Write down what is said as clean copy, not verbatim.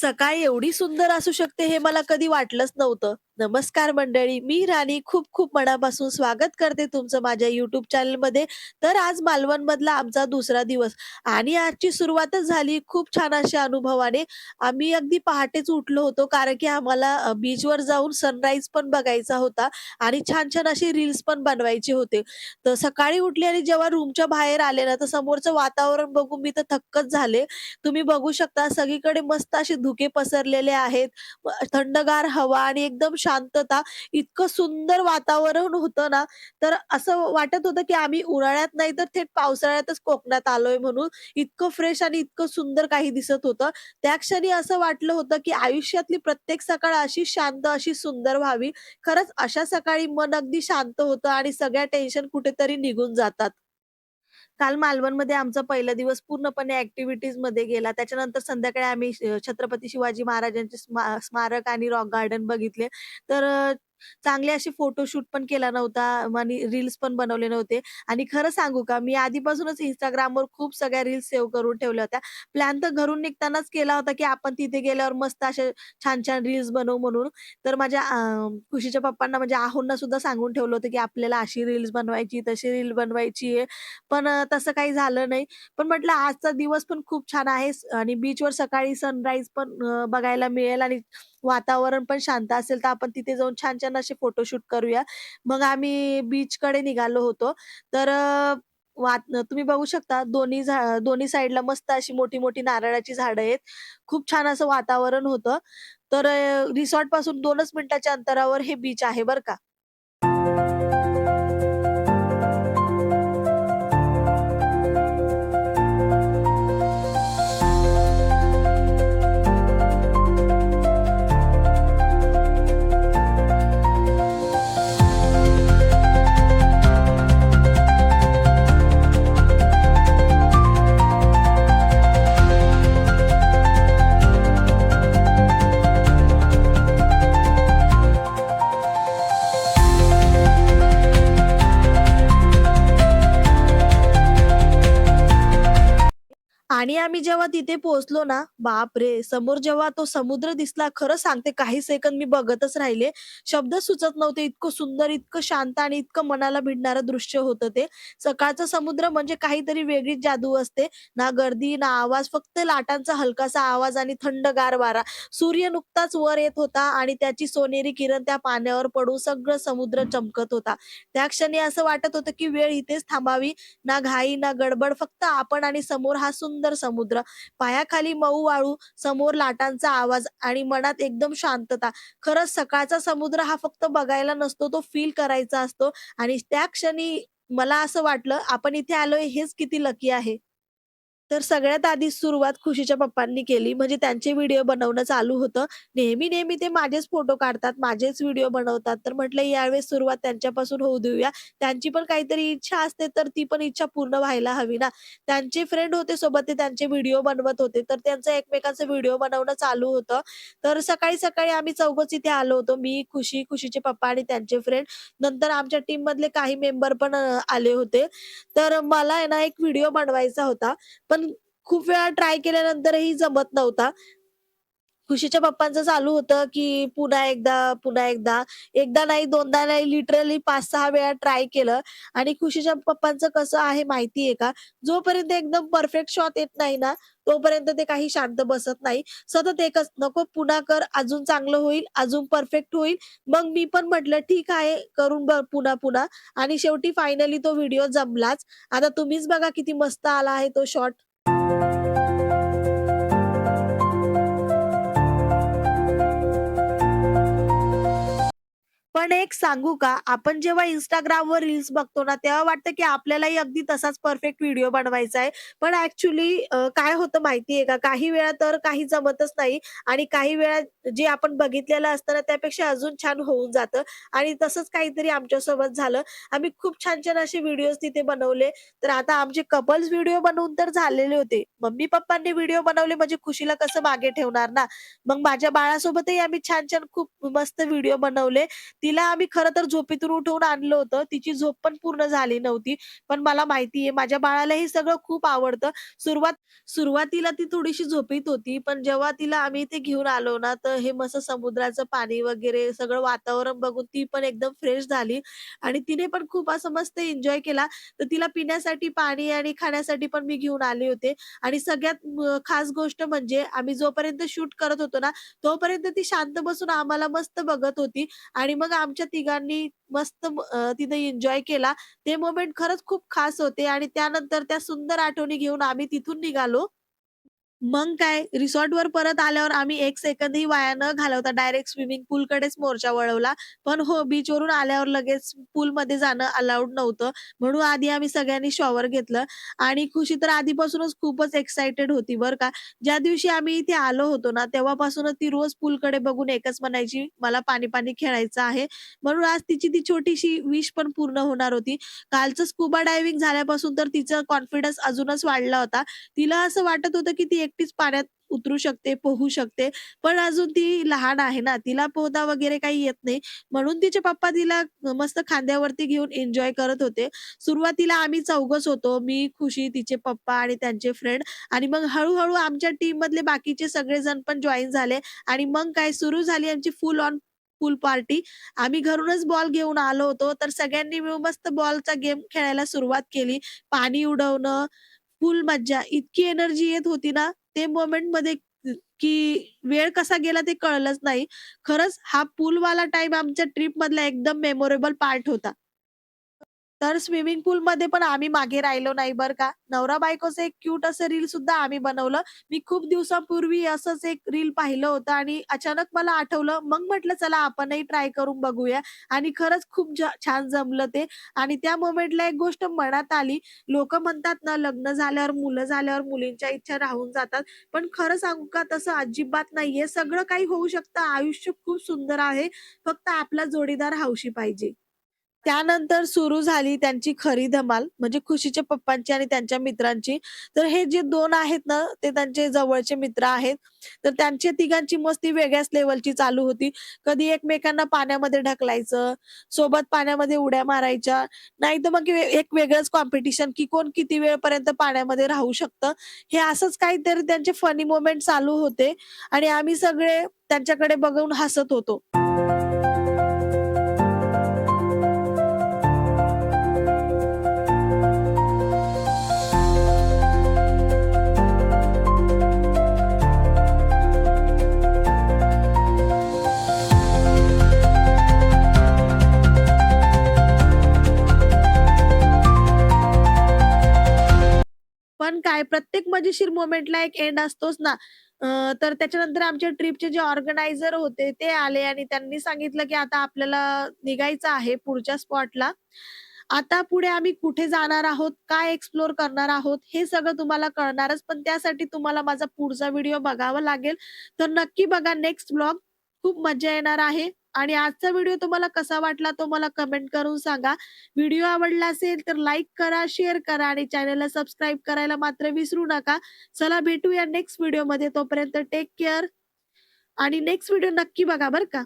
सकाळी एवढी सुंदर असू शकते हे मला कधी वाटलंच नव्हतं. नमस्कार मंडळी, मी राणी खूप मनापासून स्वागत करते तुमचं माझ्या YouTube चॅनलमध्ये. तर आज मालवणमधला आमचा दुसरा दिवस आणि आजची सुरुवातच झाली खूप छान अशा अनुभवाने. आम्ही अगदी पहाटेच उठलो होतो कारण की आम्हाला बीचवर जाऊन सनराईज पण बघायचा होता आणि छान असे रील्स पण बनवायचे होते. तर सकाळी उठले आणि जेव्हा रूमच्या बाहेर आले ना, तर समोरचं वातावरण बघून मी तर थक्कच झाले. तुम्ही बघू शकता सगळीकडे मस्त असे धुके पसरलेले आहेत. थंडगार हवा आणि एकदम शांतता. इतकं सुंदर वातावरण होतं ना, तर असं वाटत होतं, की आम्ही उन्हाळ्यात नाही तर थेट पावसाळ्यातच कोकणात आलोय म्हणून. इतकं फ्रेश आणि इतकं सुंदर काही दिसत होतं. त्या क्षणी असं वाटलं होतं, की आयुष्यातली प्रत्येक सकाळ अशी शांत, अशी सुंदर व्हावी. खरंच अशा सकाळी मन अगदी शांत होतं आणि सगळ्या टेन्शन कुठेतरी निघून जातात. काल मालवणमध्ये आमचा पहिला दिवस पूर्णपणे ॲक्टिव्हिटीजमध्ये गेला. त्याच्यानंतर संध्याकाळी आम्ही छत्रपती शिवाजी महाराजांचे स्मारक आणि रॉक गार्डन बघितले. तर चांगले असे फोटोशूट पण केला नव्हता आणि रील्स पण बनवले नव्हते. आणि खरं सांगू का, मी आधीपासूनच Instagramवर खूप सगळ्या रील्स सेव्ह करून ठेवल्या होत्या. प्लॅन तर घरून निघतानाच केला होता, की आपण तिथे गेल्यावर मस्त असे छान रील्स बनवू म्हणून. तर माझ्या खुशीच्या पप्पांना म्हणजे आहोंना सुद्धा सांगून ठेवलं होतं, की आपल्याला अशी रील्स बनवायची, तशी रील बनवायची आहे. पण तसं काही झालं नाही. पण म्हटलं आजचा दिवस पण खूप छान आहे आणि बीचवर सकाळी सनराईज पण बघायला मिळेल आणि वातावरण पण शांत असेल, तर आपण तिथे जाऊन छान असे फोटोशूट करूया. मग आम्ही बीचकडे निघालो होतो. तर तुम्ही बघू शकता दोन्ही साइडला मस्त अशी मोठी-मोठी नारळाची झाडं आहेत. खूप छान असं वातावरण होतं. तर रिसॉर्टपासून 2च मिनिटाच्या अंतरावर हे बीच आहे बरं का. आणि आम्ही जेव्हा तिथे पोहोचलो ना, बापरे! समोर जेव्हा तो समुद्र दिसला, खरं सांगते काही सेकंद मी बघतच राहिले. शब्द सुचत नव्हते. इतकं सुंदर, इतकं शांत आणि इतकं मनाला भिडणारं दृश्य होतं ते. सकाळचा समुद्र म्हणजे काहीतरी वेगळीच जादू असते. ना गर्दी, ना आवाज, फक्त लाटांचा हलकासा आवाज आणि थंडगार वारा. सूर्य नुकताच वर येत होता आणि त्याची सोनेरी किरण त्या पाण्यावर पडून सगळं समुद्र चमकत होता. त्या क्षणी असं वाटत होतं, की वेळ इथेच थांबावी. ना घाई, ना गडबड, फक्त आपण आणि समोर हा सुंदर समुद्र. पायाखाली मऊ वाळू, समोर लाटांचा आवाज आणि मनात एकदम शांतता. खरंच सकाळचा समुद्र हा फक्त बघायला नसतो, तो फील करायचा असतो आणि त्या क्षणी मला असं वाटलं, आपण इथे आलोय हेच किती लकी आहे. तर सगळ्यात आधी सुरुवात खुशीच्या पप्पांनी केली. म्हणजे त्यांचे व्हिडिओ बनवणं चालू होतं. नेहमी ते माझेच फोटो काढतात, माझेच व्हिडिओ बनवतात. तर म्हटलं यावेळेस सुरुवात त्यांच्यापासून होऊ देऊया. त्यांची पण काहीतरी इच्छा असते, तर ती पण इच्छा पूर्ण व्हायला हवी ना. त्यांचे फ्रेंड होते सोबत, ते त्यांचे व्हिडिओ बनवत होते. तर त्यांचं एकमेकांचं व्हिडिओ बनवणं चालू होतं. तर सकाळी आम्ही चौघंच इथे आलो होतो. मी, खुशी, खुशीचे पप्पा आणि त्यांचे फ्रेंड. नंतर आमच्या टीममधले काही मेंबर पण आले होते. तर मला आहे ना, एक व्हिडिओ बनवायचा होता. पण खूप वेळा ट्राय केल्यानंतरही जमत नव्हता. खुशीच्या पप्पांचं चालू होतं, की पुन्हा एकदा, पुन्हा एकदा. एकदा नाही, दोनदा नाही, लिटरली 5-6 वेळा ट्राय केलं आणि खुशीच्या पप्पांचं कसं आहे माहिती आहे का? जोपर्यंत एकदम परफेक्ट शॉट येत नाही ना, तोपर्यंत ते काही शांत बसत नाही. सतत एकच, "नको पुन्हा कर, अजून चांगलं होईल, अजून परफेक्ट होईल." मग मी पण म्हटलं, "ठीक आहे, करून बघ पुन्हा." आणि शेवटी फायनली तो व्हिडिओ जमलाच. आता तुम्हीच बघा किती मस्त आला आहे तो शॉट. पण एक सांगू का, आपण जेव्हा Instagramवर रील्स बघतो ना, तेव्हा वाटतं की आपल्यालाही अगदी तसाच परफेक्ट व्हिडिओ बनवायचा आहे. पण ॲक्चुअली काय होतं माहिती आहे का, काही वेळा तर काही जमतच नाही आणि काही वेळा जे आपण बघितलेलं असतं ना, त्यापेक्षा अजून छान होऊन जातं आणि तसंच काहीतरी आमच्यासोबत झालं. आम्ही खूप छान असे व्हिडिओज तिथे बनवले. तर आता आमचे कपल्स व्हिडिओ बनवून तर झालेले होते. मम्मी-पप्पांनी व्हिडिओ बनवले म्हणजे खुशीला कसं मागे ठेवणार ना. मग माझ्या बाळासोबतही आम्ही छान खूप मस्त व्हिडिओ बनवले. तिला तिला आम्ही खरं तर झोपेतून उठवून आणलं होतं. तिची झोप पण पूर्ण झाली नव्हती. पण मला माहिती आहे माझ्या बाळाला हे सगळं खूप आवडतं. सुरुवातीला ती थोडीशी झोपीत होती, पण जेव्हा तिला आम्ही इथे घेऊन आलो ना, तर हे मस्त समुद्राचं पाणी वगैरे सगळं वातावरण बघून ती पण एकदम फ्रेश झाली आणि तिने पण खूप असं मस्त एन्जॉय केला. तर तिला पिण्यासाठी पाणी आणि खाण्यासाठी पण मी घेऊन आले होते आणि सगळ्यात खास गोष्ट म्हणजे आम्ही जोपर्यंत शूट करत होतो ना, तोपर्यंत ती शांत बसून आम्हाला मस्त बघत होती आणि मग आमच्या तिघांनी मस्त तिथं एन्जॉय केला. ते मोमेंट खरंच खूप खास होते आणि त्यानंतर त्या सुंदर आठवणी घेऊन आम्ही तिथून निघालो. मग काय रिसॉर्टवर परत आल्यावर आम्ही 1 सेकंदही वाया न घालवता डायरेक्ट स्विमिंग पूलकडेच मोर्चा वळवला. पण हो, बीचवरून आल्यावर लगेच पूलमध्ये जाणं अलाउड नव्हतं. म्हणून आधी आम्ही सगळ्यांनी शॉवर घेतलं आणि खुशी तर आधीपासूनच खूपच एक्साइटेड होती बरं का. ज्या दिवशी आम्ही इथे आलो होतो ना, तेव्हापासूनच ती रोज पूलकडे बघून एकच म्हणायची, "मला पाणी-पाणी खेळायचं आहे." म्हणून आज तिची ती छोटीशी विश पण पूर्ण होणार होती. कालचं स्कुबा डायव्हिंग झाल्यापासून तर तिचा कॉन्फिडन्स अजूनच वाढला होता. तिला असं वाटत होतं, की ती एकटीच पाण्यात उतरू शकते, पोहू शकते. पण अजून ती लहान आहे ना, तिला पोहता वगैरे काही येत नाही. म्हणून तिचे पप्पा तिला मस्त खांद्यावरती घेऊन एन्जॉय करत होते. सुरुवातीला आम्ही चौघंच होतो. मी, खुशी, तिचे पप्पा आणि त्यांचे फ्रेंड आणि मग हळू आमच्या टीममधले बाकीचे सगळेजण पण जॉइन झाले आणि मग काय सुरू झाली आमची फुल ऑन पूल पार्टी. आम्ही घरूनच बॉल घेऊन आलो होतो. तर सगळ्यांनी मिळून मस्त बॉलचा गेम खेळायला सुरुवात केली. पाणी उडवणं, फुल मज्जा. इतकी एनर्जी येत होती ना, ते मोमेंटमध्ये की वेळ कसा गेला ते कळलंच नाही. खरंच हा पूलवाला टाईम आमच्या ट्रिपमधला एकदम मेमोरेबल पार्ट होता. तर स्विमिंग पूलमध्ये पण आम्ही मागे राहिलो नाही बरं का. नवरा-बायकोचं एक क्यूट असं रील सुद्धा आम्ही बनवलं. मी खूप दिवसापूर्वी असंच एक रील पाहिलं होतं आणि अचानक मला आठवलं. मग म्हटलं चला आपणही ट्राय करून बघूया आणि खरंच खूप छान जमलं ते आणि त्या मोमेंटला एक गोष्ट मनात आली. लोकं म्हणतात ना, लग्न झाल्यावर, मुलं झाल्यावर मुलींच्या इच्छा राहून जातात. पण खरं सांगू का तसं अजिबात नाहीये. सगळं काही होऊ शकतं. आयुष्य खूप सुंदर आहे. फक्त आपला जोडीदार हौशी पाहिजे. त्यानंतर सुरू झाली त्यांची खरी धमाल, म्हणजे खुशीच्या पप्पांची आणि त्यांच्या मित्रांची. तर हे जे 2 आहेत ना, ते त्यांचे जवळचे मित्र आहेत. तर त्यांच्या तिघांची मस्ती वेगळ्याच लेव्हलची चालू होती. कधी एकमेकांना पाण्यामध्ये ढकलायचं, सोबत पाण्यामध्ये उड्या मारायच्या, नाहीतर मग एक वेगळंच कॉम्पिटिशन, की कोण किती वेळपर्यंत पाण्यामध्ये राहू शकतं. हे असंच काहीतरी त्यांचे फनी मोमेंट चालू होते आणि आम्ही सगळे त्यांच्याकडे बघून हसत होतो. पण काय प्रत्येक मजेशीर मोमेंटला एक एंड असतोच ना. तर त्याच्यानंतर आमच्या ट्रिपचे जे ऑर्गनायझर होते ते आले आणि त्यांनी सांगितलं, की आता आपल्याला निघायचं आहे पुढच्या स्पॉटला. आता पुढे आम्ही कुठे जाणार आहोत, काय एक्सप्लोर करणार आहोत, हे सगळं तुम्हाला कळणारच. पण त्यासाठी तुम्हाला माझा पुढचा व्हिडिओ बघावा लागेल. तर नक्की बघा नेक्स्ट व्लॉग. खूप मजा येणार आहे आणि आजचा व्हिडिओ तुम्हाला कसा वाटला तो मला कमेंट करून सांगा. व्हिडिओ आवडला असेल तर लाईक करा, शेअर करा आणि चॅनलला सबस्क्राईब करायला मात्र विसरू नका. चला भेटूया नेक्स्ट व्हिडिओमध्ये. तोपर्यंत टेक केअर आणि नेक्स्ट व्हिडिओ नक्की बघा बरं का.